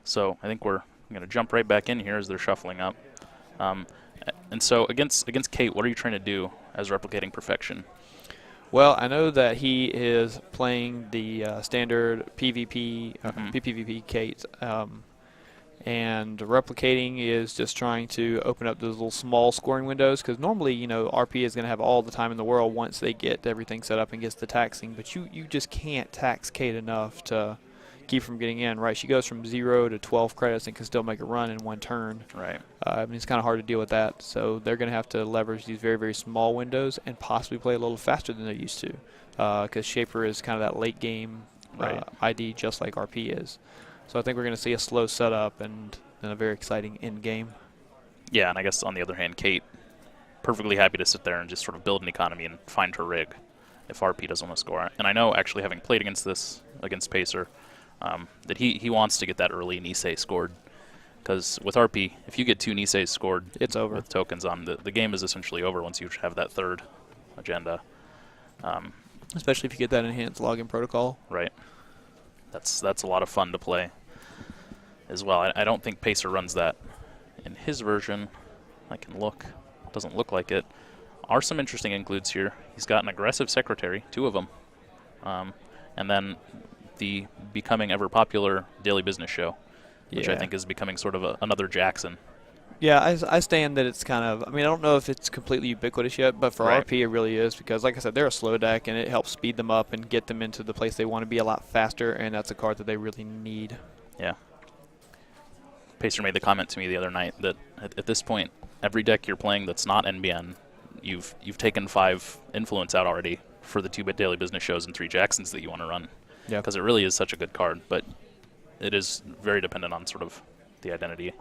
So I think we're going to jump right back in here as they're shuffling up. Um, and so against Kate, what are you trying to do as replicating perfection? Well, I know that he is playing the standard PvP, Mm-hmm. PPVP Kate, and replicating is just trying to open up those little small scoring windows, because normally, RP is going to have all the time in the world once they get everything set up and gets the taxing, but you just can't tax Kate enough to keep from getting in, right? She goes from 0 to 12 credits and can still make a run in one turn. Right. I mean, it's kind of hard to deal with that, so they're going to have to leverage these very, very small windows and possibly play a little faster than they used to, because Shaper is kind of that late game ID just like RP is. So I think we're going to see a slow setup and then a very exciting end game. Yeah, and I guess on the other hand, Kate, perfectly happy to sit there and just sort of build an economy and find her rig if RP doesn't want to score. And I know, actually, having played against Pacer, that he wants to get that early Nisei scored. Because with RP, if you get 2 Niseis scored, it's over. With tokens on, the game is essentially over once you have that third agenda. Especially if you get that enhanced login protocol. Right. That's a lot of fun to play as well. I don't think Pacer runs that in his version. I can look. Doesn't look like it. Are some interesting includes here. He's got an aggressive secretary, 2 of them. And then the becoming ever popular daily business show, which I think is becoming sort of another Jackson. Yeah, I stand that it's kind of, I mean, I don't know if it's completely ubiquitous yet, but for RP it really is, because like I said, they're a slow deck and it helps speed them up and get them into the place they want to be a lot faster, and that's a card that they really need. Yeah. Pacer made the comment to me the other night that at this point, every deck you're playing that's not NBN, you've taken 5 influence out already for the 2-bit daily business shows and 3 Jacksons that you want to run. Yeah. Because it really is such a good card, but it is very dependent on sort of the identity.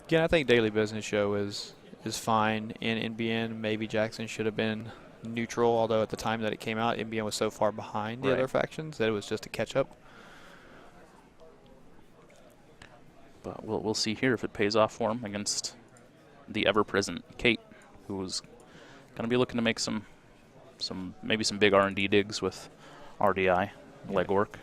Yeah, I think Daily Business Show is fine in NBN. Maybe Jackson should have been neutral, although at the time that it came out, NBN was so far behind the other factions that it was just a catch-up. But we'll see here if it pays off for him against the ever-present Kate, who's going to be looking to make maybe some big R&D digs with RDI, legwork.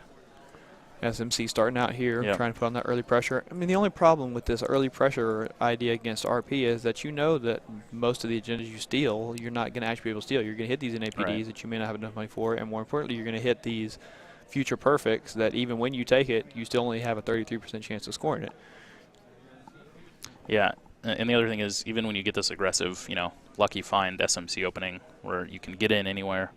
SMC starting out here, trying to put on that early pressure. I mean, the only problem with this early pressure idea against RP is that you know that most of the agendas you steal, you're not going to actually be able to steal. You're going to hit these NAPDs that you may not have enough money for, and more importantly, you're going to hit these future perfects that even when you take it, you still only have a 33% chance of scoring it. Yeah, and the other thing is, even when you get this aggressive, lucky find SMC opening where you can get in anywhere,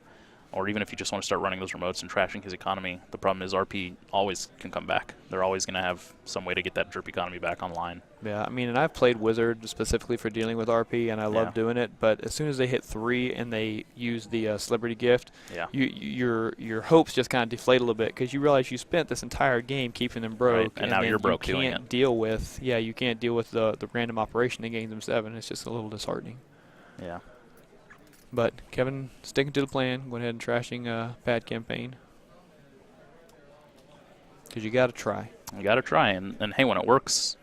or even if you just want to start running those remotes and trashing his economy, the problem is RP always can come back. They're always going to have some way to get that drip economy back online. Yeah, I mean, and I've played Wizard specifically for dealing with RP, and I love doing it, but as soon as they hit 3 and they use the celebrity gift, your hopes just kind of deflate a little bit, because you realize you spent this entire game keeping them broke, and now you're broke doing it. You can't deal with the random operation that gains them 7. It's just a little disheartening. Yeah. But Kevin sticking to the plan, going ahead and trashing Pad Campaign. Because you got to try. You got to try, and hey, when it works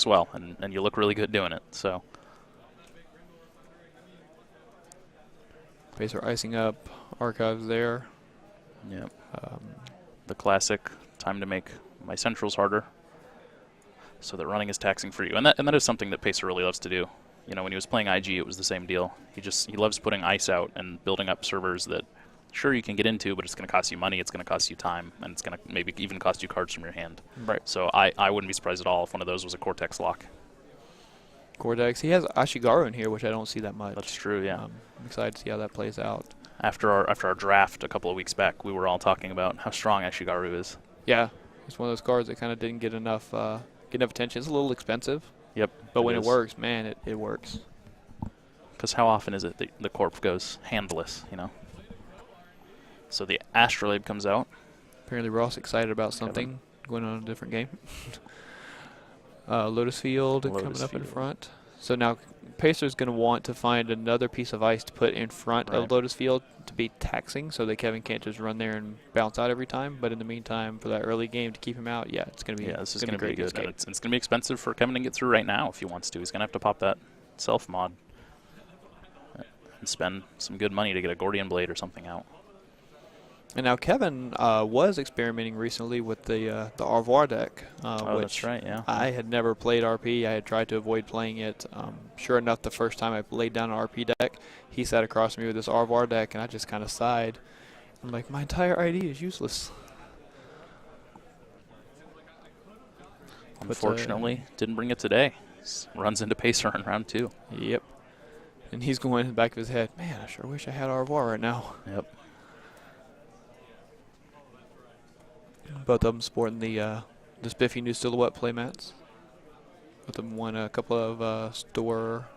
well, and you look really good doing it. So. Pacer icing up archives there. Yep. The classic time to make my centrals harder, so that running is taxing for you, and that is something that Pacer really loves to do. When he was playing IG, it was the same deal. He loves putting ice out and building up servers that, sure, you can get into, but it's going to cost you money, it's going to cost you time, and it's going to maybe even cost you cards from your hand. Right. So I wouldn't be surprised at all if one of those was a Cortex lock. Cortex. He has Ashigaru in here, which I don't see that much. That's true, yeah. I'm excited to see how that plays out. After our draft a couple of weeks back, we were all talking about how strong Ashigaru is. Yeah. It's one of those cards that kind of didn't get enough attention. It's a little expensive. Yep. But when it works, man, it works. Because how often is it that the corp goes handless, So the Astrolabe comes out. Apparently Ross excited about something going on in a different game. Lotus Field coming up in front. So now Pacer's going to want to find another piece of ice to put in front of Lotus Field to be taxing, so that Kevin can't just run there and bounce out every time. But in the meantime, for that early game to keep him out, it's going to be this is going to be good. And it's going to be expensive for Kevin to get through right now if he wants to. He's going to have to pop that self mod and spend some good money to get a Gordian Blade or something out. And now Kevin was experimenting recently with the Au revoir deck, Oh, which that's right, yeah. I had never played RP. I had tried to avoid playing it. Sure enough, the first time I laid down an RP deck, he sat across from me with this Au revoir deck, and I just kind of sighed. I'm like, my entire ID is useless. Unfortunately, didn't bring it today. Runs into Pacer in round 2. Yep. And he's going in the back of his head, man, I sure wish I had Au revoir right now. Yep. Both of them sporting the spiffy new silhouette playmats. Both of them won a couple of store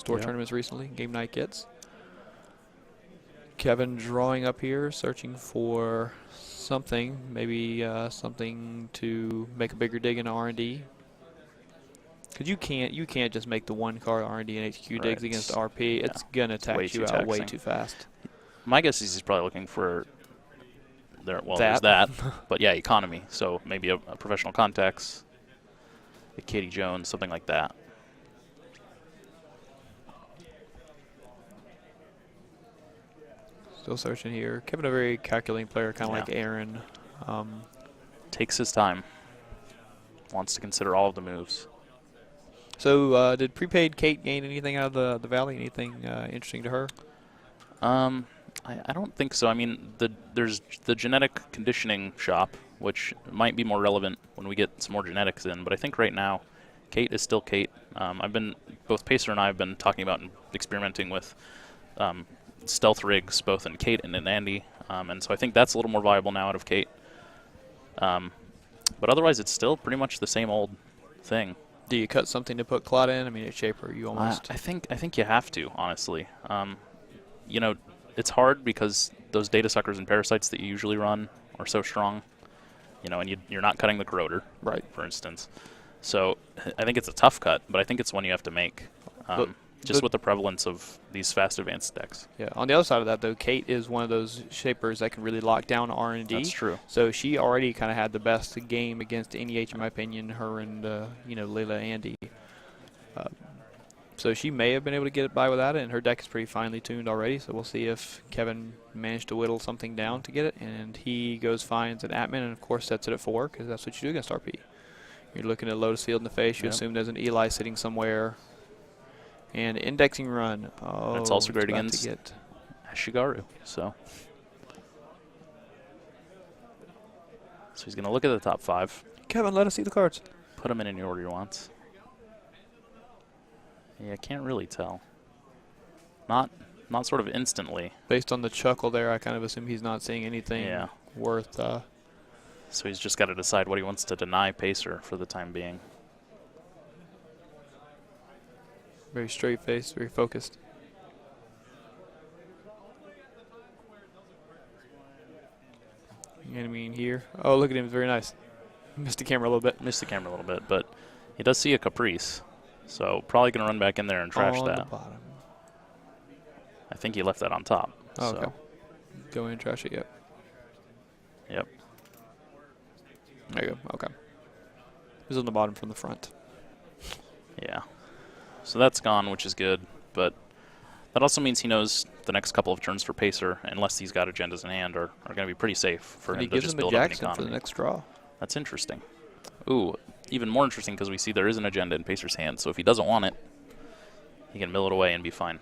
tournaments recently, game night kits. Kevin drawing up here, searching for something, maybe something to make a bigger dig into R&D. Because you can't just make the one card R&D and HQ digs against RP. It's gonna tax you out way too fast. My guess is he's probably looking for there's that, but yeah, economy. So maybe a professional contacts, a Katie Jones, something like that. Still searching here. Kevin, a very calculating player, kind of like Aaron. Takes his time. Wants to consider all of the moves. So did prepaid Kate gain anything out of the Valley? Anything interesting to her? I don't think so. I mean, there's the genetic conditioning shop, which might be more relevant when we get some more genetics in. But I think right now, Kate is still Kate. Both Pacer and I have been talking about and experimenting with stealth rigs, both in Kate and in Andy. And so I think that's a little more viable now out of Kate. But otherwise, it's still pretty much the same old thing. Do you cut something to put Clot in? I mean, at Shaper, you almost... I think you have to, honestly. You know, it's hard because those data suckers and parasites that you usually run are so strong. You know, and you're not cutting the corroder, right? For instance. So I think it's a tough cut, but I think it's one you have to make. Just with the prevalence of these fast advanced decks. Yeah. On the other side of that, though, Kate is one of those shapers that can really lock down R&D. That's true. So she already kind of had the best game against NEH, in my opinion. Her and Layla Andy. So she may have been able to get by without it, and her deck is pretty finely tuned already. So we'll see if Kevin managed to whittle something down to get it, and he goes finds an Atman and of course sets it at 4 because that's what you do against RP. You're looking at Lotus Field in the face. You assume there's an Eli sitting somewhere. And indexing run. Oh, that's also great against Ashigaru. So he's going to look at the top 5. Kevin, let us see the cards. Put them in any order you want. Yeah, I can't really tell. Not sort of instantly. Based on the chuckle there, I kind of assume he's not seeing anything worth. So he's just got to decide what he wants to deny Pacer for the time being. Very straight face, very focused. Enemy in here. Oh, look at him. It's very nice. Missed the camera a little bit. But he does see a Caprice. So probably going to run back in there and trash that. On the bottom. I think he left that on top. Oh, okay. Go in and trash it, yep. Yep. There you go, okay. It was on the bottom from the front. Yeah. So that's gone, which is good, but that also means he knows the next couple of turns for Pacer, unless he's got agendas in hand, are going to be pretty safe for him to just build up an economy. He gives him a Jackson for the next draw. That's interesting. Ooh, even more interesting because we see there is an agenda in Pacer's hand, so if he doesn't want it, he can mill it away and be fine.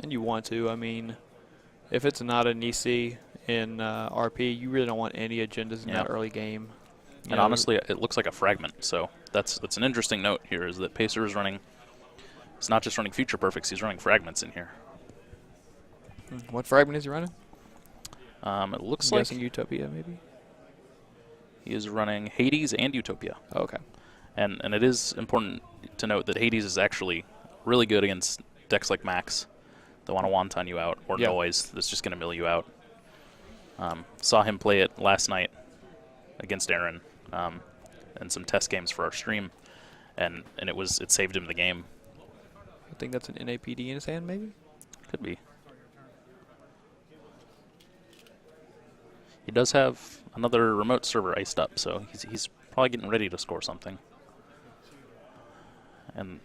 And you want to, I mean, if it's not a Nisi in RP, you really don't want any agendas in that early game. And honestly, it looks like a fragment, so that's an interesting note here, is that Pacer is running, it's not just running Future Perfects, he's running fragments in here. What fragment is he running? It looks I'm like guessing Utopia, maybe? He is running Hades and Utopia. Oh, okay. And it is important to note that Hades is actually really good against decks like Max that want to wonton you out, or Noise that's just going to mill you out. Saw him play it last night against Aaron and some test games for our stream, and it saved him the game. I think that's an NAPD in his hand, maybe? Could be. He does have another remote server iced up, so he's probably getting ready to score something. And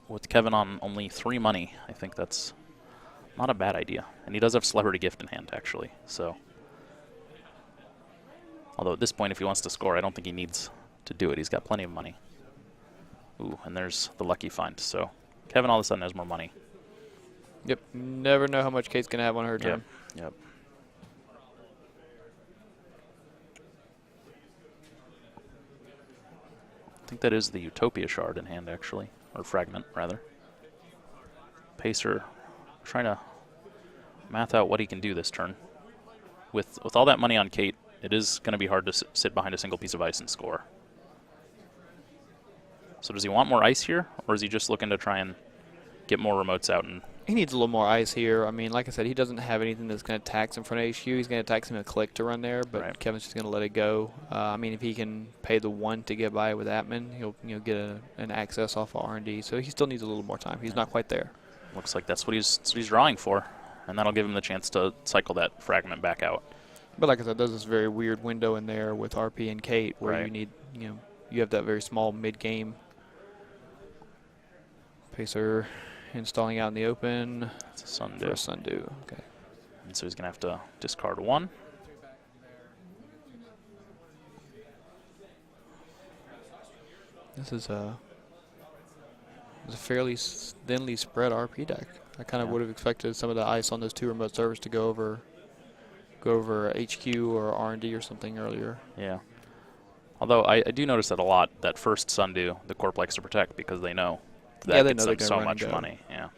with Kevin on only 3 money, I think that's Not a bad idea. And he does have Celebrity Gift in hand, actually. So, although at this point, if he wants to score, I don't think he needs to do it. He's got plenty of money. Ooh, and there's the lucky find. So Kevin all of a sudden has more money. Yep. Never know how much Kate's going to have on her turn. Yep. I think that is the Utopia Shard in hand, actually. Or Fragment, rather. Pacer trying to math out what he can do this turn. With all that money on Kate, it is going to be hard to sit behind a single piece of ice and score. So does he want more ice here, or is he just looking to try and get more remotes out? And he needs a little more ice here. I mean, like I said, he doesn't have anything that's going to tax in front of HQ. He's going to tax him a click to run there, but right. Kevin's just going to let it go. I mean, if he can pay the 1 to get by with Atman, he'll get an access off of R&D. So he still needs a little more time. He's not quite there. Looks like that's what he's drawing for, and that'll give him the chance to cycle that Fragment back out. But like I said, there's this very weird window in there with RP and Kate where right. you need, you have that very small mid-game. Pacer installing out in the open. It's a Sundew. For a Sundew, okay. And so he's going to have to discard 1. This is a fairly thinly spread RP deck. I kind of would have expected some of the ice on those 2 remote servers to go over HQ or R&D or something earlier. Yeah. Although I do notice that a lot, that first Sundew, the Corp likes to protect because they know that they gets know them so much money. Yeah.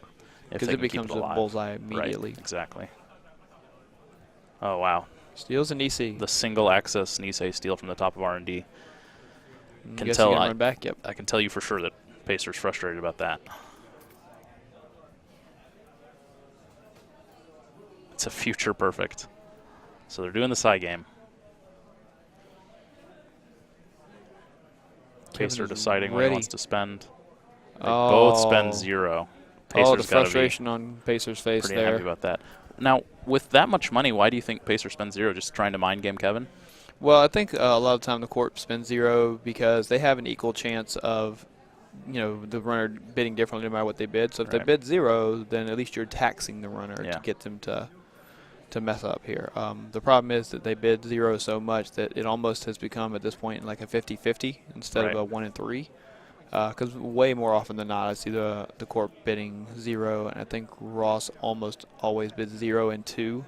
Because it becomes a bullseye immediately. Right, exactly. Oh, wow. Steals an EC. The single access Nisei steal from the top of R&D. Run back. Yep. I can tell you for sure that Pacer's frustrated about that. It's a future perfect. So they're doing the side game. Pacer deciding what he wants to spend. They both spend 0. Pacer's the frustration on Pacer's face pretty there. Happy about that. Now, with that much money, why do you think Pacer spends 0? Just trying to mind game Kevin? Well, I think a lot of the time the Corp spends 0 because they have an equal chance of, the runner bidding differently no matter what they bid. So if they bid 0, then at least you're taxing the runner to get them to mess up here. The problem is that they bid 0 so much that it almost has become at this point like a 50-50 instead of a 1 and 3. Because way more often than not, I see the Corp bidding 0, and I think Ross almost always bids 0 and 2.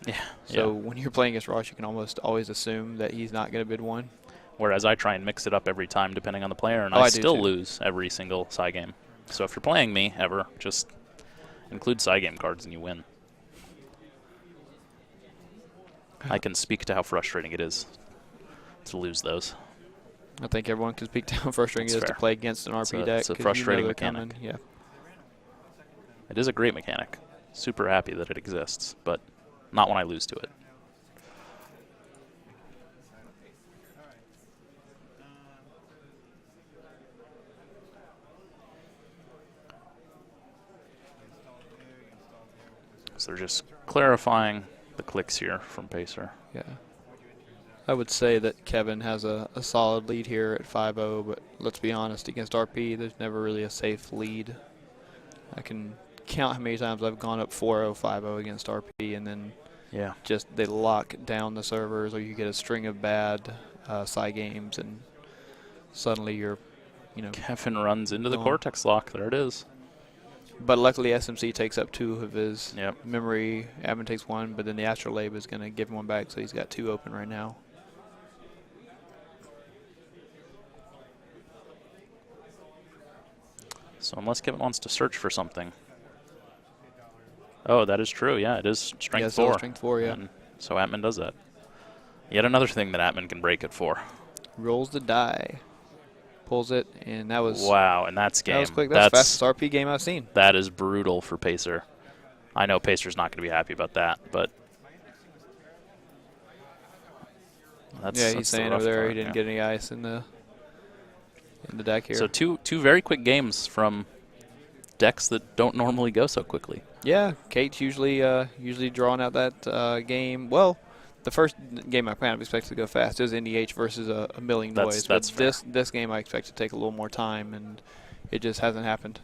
Yeah. So when you're playing against Ross, you can almost always assume that he's not going to bid 1. Whereas I try and mix it up every time depending on the player, and I still lose every single side game. So if you're playing me ever, just include side game cards and you win. I can speak to how frustrating it is to lose those. I think everyone can speak to how frustrating it is to play against an RP deck. It's a frustrating mechanic. Yeah. It is a great mechanic. Super happy that it exists, but not when I lose to it. So they're just clarifying the clicks here from Pacer. Yeah. I would say that Kevin has a solid lead here at 5-0, but let's be honest, against RP, there's never really a safe lead. I can count how many times I've gone up 4-0, 5-0 against RP, and then just they lock down the servers, or you get a string of bad side games, and suddenly you're, Kevin runs into the Cortex lock. There it is. But luckily, SMC takes up 2 of his memory. Admin takes 1, but then the Astrolabe is going to give him 1 back, so he's got 2 open right now. So unless Kevin wants to search for something. Oh, that is true. Yeah, it is strength 4. Strength 4, yeah. And so Atman does that. Yet another thing that Atman can break it for. Rolls the die. Pulls it, and that was... Wow, and that's game. That was quick. That's the fastest RP game I've seen. That is brutal for Pacer. I know Pacer's not going to be happy about that, but... He's saying over there he didn't get any ice in the deck here. So two very quick games from decks that don't normally go so quickly. Yeah, Kate's usually drawing out that game. Well, the first game I kind of expected to go fast is NDH versus a milling noise. That's but this game I expect to take a little more time, and it just hasn't happened.